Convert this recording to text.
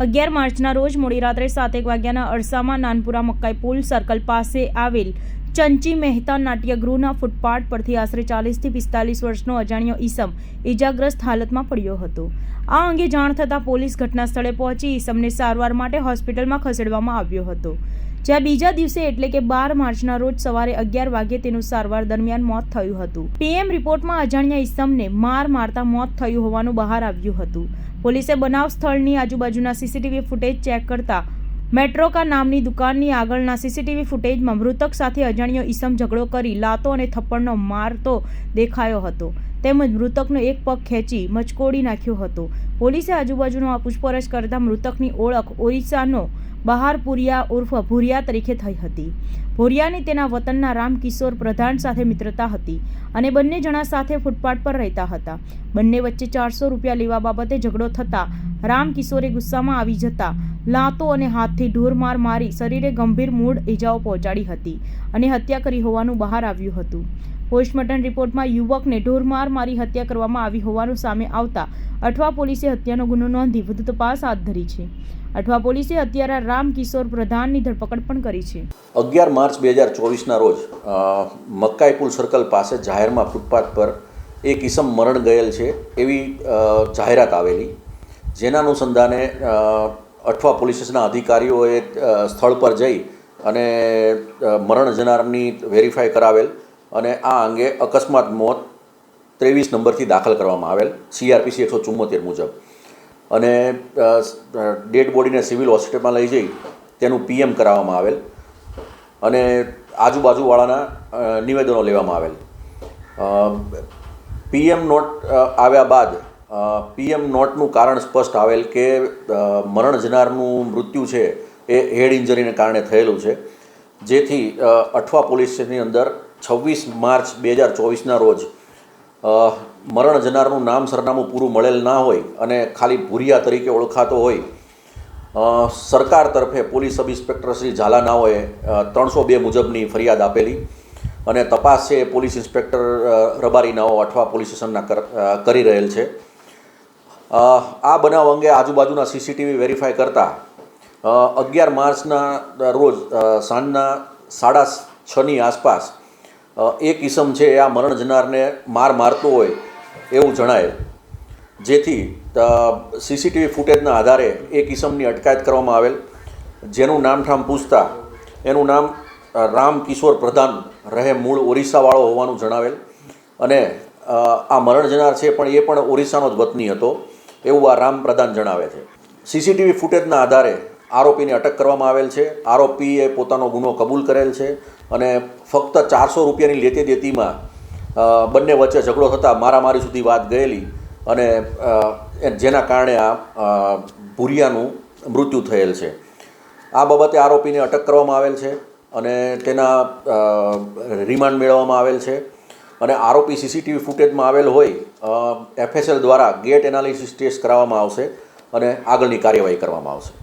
11 માર્ચના રોજ મોડી રાત્રે 7:01 વાગ્યાના અરસામાં નાનપુરા મકાઈ પુલ સર્કલ પાસે આવેલ ચંચી મહેતા નાટ્યગૃહના ફૂટપાથ પરથી આશરે 40 થી 45 વર્ષનો અજાણ્યો ઈસમ ઇજાગ્રસ્ત હાલતમાં પડ્યો હતો। આ અંગે જાણ થતાં પોલીસ ઘટના સ્થળે પહોંચી ઈસમને સારવાર માટે હોસ્પિટલમાં ખસેડવામાં આવ્યો હતો, જ્યાં બીજા દિવસે એટલે કે 12 માર્ચના રોજ સવારે 11 વાગ્યે તેનું સારવાર દરમિયાન મોત થયું હતું। પીએમ રિપોર્ટમાં અજાણ્યા ઈસમને માર મારતા મોત થયું હોવાનું બહાર આવ્યું હતું। પોલીસે બનાવ સ્થળની આજુબાજુના સીસીટીવી ફૂટેજ ચેક કરતા મેટ્રોકા નામની દુકાનની આગળના સીસીટીવી ફૂટેજમાં મૃતક સાથે અજાણ્યો ઈસમ ઝઘડો કરી લાતો અને થપ્પડનો મારતો દેખાયો હતો, તેમજ મૃતકનો એક પગ ખેંચી મચકોડી નાખ્યો હતો। પોલીસે આજુબાજુનો પૂછપરછ કરતા મૃતકની ઓળખ ઓરિસ્સાનો બહારપુરિયા ઉર્ફ ભુરિયા તરીકે થઈ હતી। ભુરિયાની તેના વતનના રામકિશોર પ્રધાન સાથે મિત્રતા હતી અને બંને જણા સાથે ફૂટપાથ પર રહેતા હતા। બંને વચ્ચે 400 રૂપિયા લેવા બાબતે ઝઘડો થતા રામકિશોરે ગુસ્સામાં આવી જતા લાતો અને હાથથી ઢોરમાર મારી શરીરે ગંભીર મૂળ ઇજાઓ પહોંચાડી હતી અને હત્યા કરી હોવાનું બહાર આવ્યું હતું। પોસ્ટમોર્ટમ રિપોર્ટમાં યુવકને ઢોરમાર મારી હત્યા કરવામાં આવી હોવાનું સામે આવતા અઠવા પોલીસે હત્યાનો ગુનો નોંધી વધુ તપાસ હાથ ધરી છે। અઠવા પોલીસે હત્યારા રામકિશોર પ્રધાનની ધરપકડ પણ કરી છે। 11 માર્ચ 2024ના રોજ મકાઈ પુલ સર્કલ પાસે જાહેરમાં ફૂટપાથ પર એક ઈસમ મરણ ગયેલ છે એવી જાહેરાત આવેલી, જેના અનુસંધાને અઠવા પોલીસ સ્ટેશનના અધિકારીઓએ સ્થળ પર જઈ અને મરણ જનારની વેરીફાઈ કરાવેલ અને આ અંગે અકસ્માત મોત 23 નંબરથી દાખલ કરવામાં આવેલ CRPC 174 મુજબ, અને ડેડ બોડીને સિવિલ હોસ્પિટલમાં લઈ જઈ તેનું PM કરાવવામાં આવેલ અને આજુબાજુવાળાના નિવેદનો લેવામાં આવેલ। PM નોટ આવ્યા બાદ PM નોટનું કારણ સ્પષ્ટ આવેલ કે મરણ જનારનું મૃત્યુ છે એ હેડ ઇન્જરીને કારણે થયેલું છે, જેથી અઠવા પોલીસ સ્ટેશનની અંદર 26 માર્ચ 2024ના રોજ મરણ જનારનું નામ સરનામું પૂરું મળેલ ના હોય અને ખાલી ભુરિયા તરીકે ઓળખાતો હોય, સરકાર તરફે પોલીસ સબ ઇન્સ્પેક્ટર શ્રી ઝાલાનાઓએ 302 મુજબની ફરિયાદ આપેલી અને તપાસ છે પોલીસ ઇન્સ્પેક્ટર રબારીનાઓ અઠવા પોલીસ સ્ટેશનના કરી રહેલ છે। આ બનાવ અંગે આજુબાજુના CCTV વેરીફાઈ કરતાં 11 માર્ચના રોજ સાંજના 6:30ની આસપાસ એક ઈસમ છે આ મરણ જનારને મારતો હોય એવું જણાય, જેથી CCTV ફૂટેજના આધારે એક ઈસમની અટકાયત કરવામાં આવેલ, જેનું નામઠામ પૂછતા એનું નામ રામકિશોર પ્રધાન રહે મૂળ ઓરિસ્સાવાળો હોવાનું જણાવેલ અને આ મરણ જનાર છે પણ એ પણ ઓરિસ્સાનો જ વતની હતો એવું આ રામ પ્રધાન જણાવે છે। CCTV ફૂટેજના આધારે આરોપીને અટક કરવામાં આવેલ છે। આરોપીએ પોતાનો ગુનો કબૂલ કરેલ છે અને ફક્ત 400 રૂપિયાની લેતી દેતીમાં બંને વચ્ચે ઝઘડો થતાં મારામારી સુધી વાત ગયેલી અને જેના કારણે આ ભુરિયાનું મૃત્યુ થયેલ છે। આ બાબતે આરોપીને અટક કરવામાં આવેલ છે અને તેના રિમાન્ડ મેળવવામાં આવેલ છે અને આરોપી CCTV ફૂટેજમાં આવેલ હોય FSL દ્વારા ગેટ એનાલિસિસ ટેસ્ટ કરાવવામાં આવશે અને આગળની કાર્યવાહી કરવામાં આવશે।